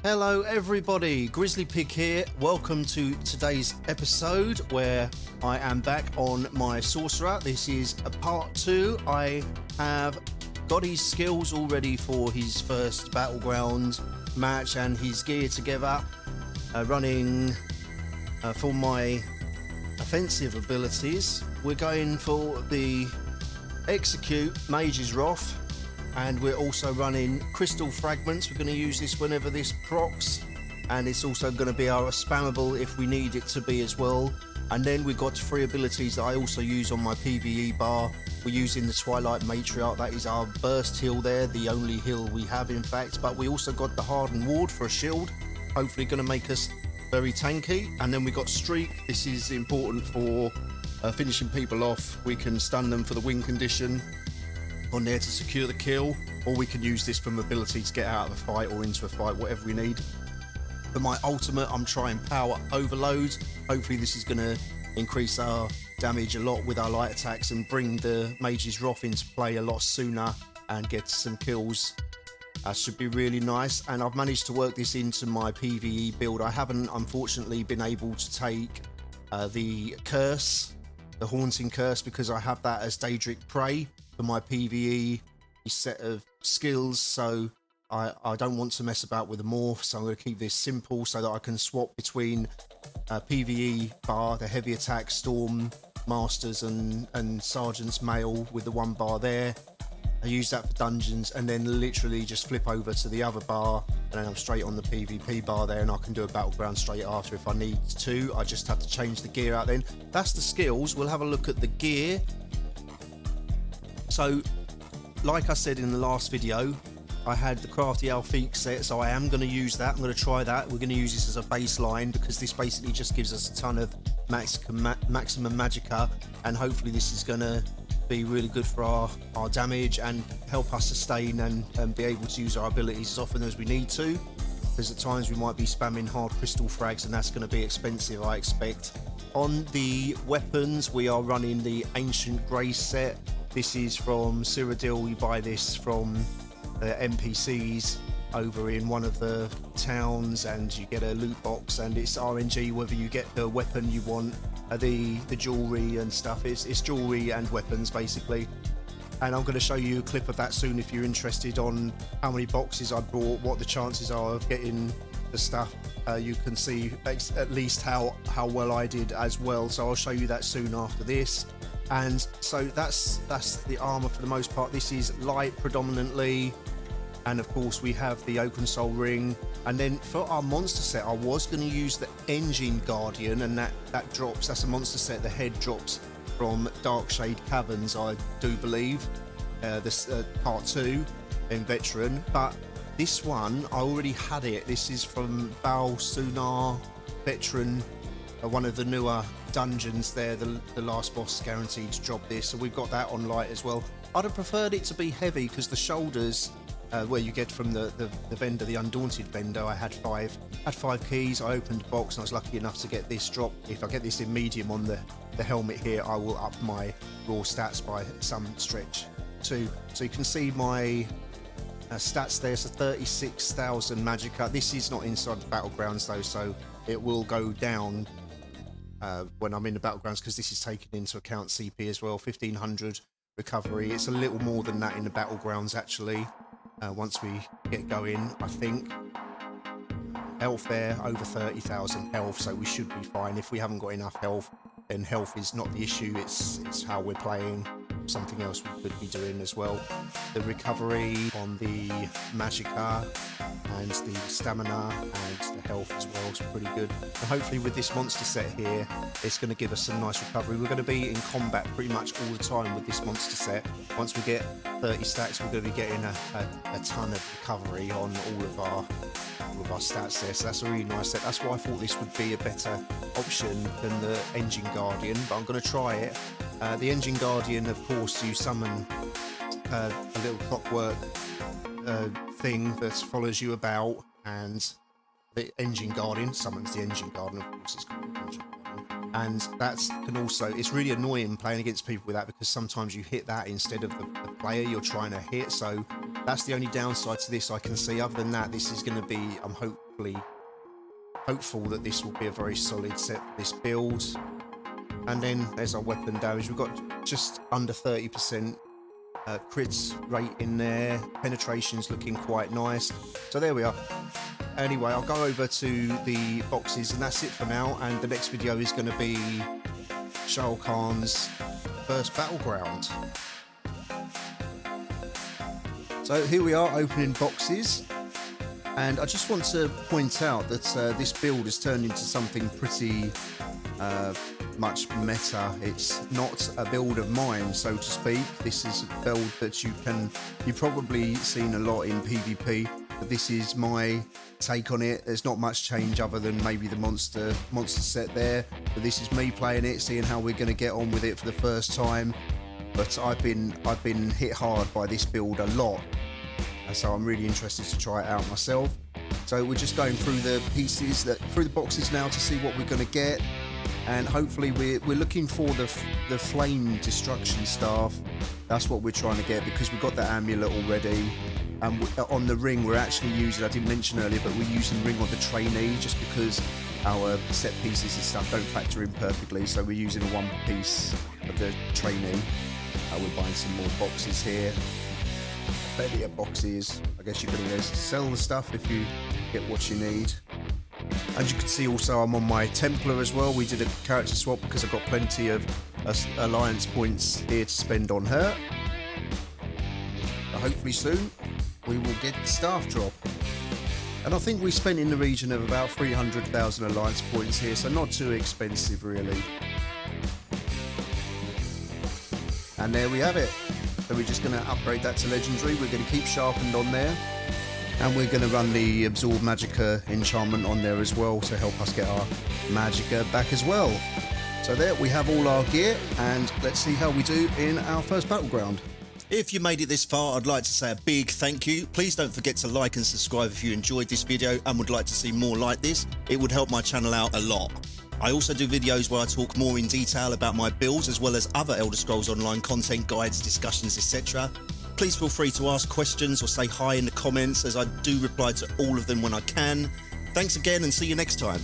Hello everybody, Grizzly Pig here. Welcome to today's episode where I am back on my Sorcerer. This is a part 2. I have got his skills all ready for his first battleground match and his gear together, running for my offensive abilities. We're going for the Execute Mage's Wrath. And we're also running crystal fragments. We're going to use this whenever this procs, and it's also going to be our spammable if we need it to be as well. And then we've got 3 abilities that I also use on my PVE bar. We're using the Twilight Matriarch. That is our burst heal there, the only heal we have in fact. But we also got the Hardened Ward for a shield, hopefully going to make us very tanky. And then we got Streak. This is important for finishing people off. We can stun them for the win condition on there to secure the kill, or we can use this for mobility to get out of a fight or into a fight, whatever we need. For my ultimate, I'm trying Power Overload. Hopefully this is going to increase our damage a lot with our light attacks and bring the Mage's Wrath into play a lot sooner and get some kills. Should be really nice. And I've managed to work this into my PvE build. I haven't unfortunately been able to take the curse, the Haunting Curse, because I have that as Daedric Prey for my PvE set of skills, so I don't want to mess about with the morph, so I'm going to keep this simple so that I can swap between PvE bar, the heavy attack, Storm Masters and Sergeant's Mail with the 1 bar there. I use that for dungeons and then literally just flip over to the other bar and then I'm straight on the PvP bar there, and I can do a battleground straight after if I need to. I just have to change the gear out then. That's the skills. We'll have a look at the gear. So, like I said in the last video, I had the Crafty Alfiq set, so I am going to use that. I'm going to try that. We're going to use this as a baseline because this basically just gives us a ton of maximum magicka, and hopefully this is going to be really good for our damage and help us sustain and be able to use our abilities as often as we need to, because at times we might be spamming hard crystal frags and that's going to be expensive, I expect. On the weapons, we are running the Ancient Grace set. This is from Cyrodiil. We buy this from NPCs over in one of the towns, and you get a loot box, and it's RNG whether you get the weapon you want, the jewelry and stuff. It's jewelry and weapons basically. And I'm going to show you a clip of that soon if you're interested on how many boxes I bought, what the chances are of getting the stuff. You can see at least how well I did as well. So I'll show you that soon after this. And so that's the armor for the most part. This is light predominantly, and of course we have the Oaken Soul ring. And then for our monster set, I was going to use the Engine Guardian, and that drops. That's a monster set. The head drops from Darkshade Caverns, I do believe. This part 2 in Veteran, but this one I already had it. This is from Bal Sunar Veteran, one of the newer dungeons there. The last boss guaranteed to drop this, so we've got that on light as well. I'd have preferred it to be heavy because the shoulders, where you get from the vendor, the Undaunted vendor, I had five keys. I opened the box and I was lucky enough to get this drop. If I get this in medium on the helmet here, I will up my raw stats by some stretch too. So you can see my stats there. So 36,000 magicka. This is not inside the battlegrounds though, so it will go down when I'm in the battlegrounds, because this is taking into account CP as well. 1500 recovery. It's a little more than that in the battlegrounds actually, once we get going. I think health there, over 30,000 health, so we should be fine. If we haven't got enough health, then health is not the issue. It's how we're playing. Something else we could be doing as well. The recovery on the magicka and the stamina and the health as well is pretty good. And hopefully with this monster set here, it's going to give us some nice recovery. We're going to be in combat pretty much all the time with this monster set. Once we get 30 stacks, we're going to be getting a ton of recovery on all of our stats there, so that's a really nice set. That's why I thought this would be a better option than the Engine Guardian, but I'm going to try it. The Engine Guardian, of course, you summon a little clockwork thing that follows you about, and the Engine Guardian summons the Engine Guardian, of course it's called Engine Guardian. And that can also, it's really annoying playing against people with that, because sometimes you hit that instead of the player you're trying to hit, so That's the only downside to this I can see. Other than that, this is going to be, I'm hopeful that this will be a very solid set for this build. And then there's our weapon damage. We've got just under 30% crits rate in there. Penetration's looking quite nice. So there we are. Anyway, I'll go over to the boxes, and that's it for now. And the next video is going to be Shah Khan's first battleground. So here we are opening boxes, and I just want to point out that this build has turned into something pretty much meta. It's not a build of mine, so to speak. This is a build that you've probably seen a lot in PvP, but this is my take on it. There's not much change other than maybe the monster set there, but this is me playing it, seeing how we're going to get on with it for the first time. But I've been hit hard by this build a lot, and so I'm really interested to try it out myself. So we're just going through the pieces, through the boxes now to see what we're going to get, and hopefully we're looking for the flame destruction staff. That's what we're trying to get, because we've got the amulet already. And on the ring we're actually using, I didn't mention earlier, but we're using ring on the trainee just because our set pieces and stuff don't factor in perfectly, so we're using one piece of the trainee. We're buying some more boxes here, plenty of boxes. I guess you can always sell the stuff if you get what you need. As you can see also, I'm on my Templar as well. We did a character swap because I've got plenty of alliance points here to spend on her. But hopefully soon we will get the staff drop. And I think we spent in the region of about 300,000 alliance points here, so not too expensive really. And there we have it. So we're just going to upgrade that to legendary. We're going to keep sharpened on there, and we're going to run the absorb magicka enchantment on there as well to help us get our magicka back as well. So there we have all our gear, and let's see how we do in our first battleground. If you made it this far, I'd like to say a big thank you. Please don't forget to like and subscribe if you enjoyed this video and would like to see more like this. It would help my channel out a lot. I also do videos where I talk more in detail about my builds, as well as other Elder Scrolls Online content, guides, discussions, etc. Please feel free to ask questions or say hi in the comments, as I do reply to all of them when I can. Thanks again, and see you next time.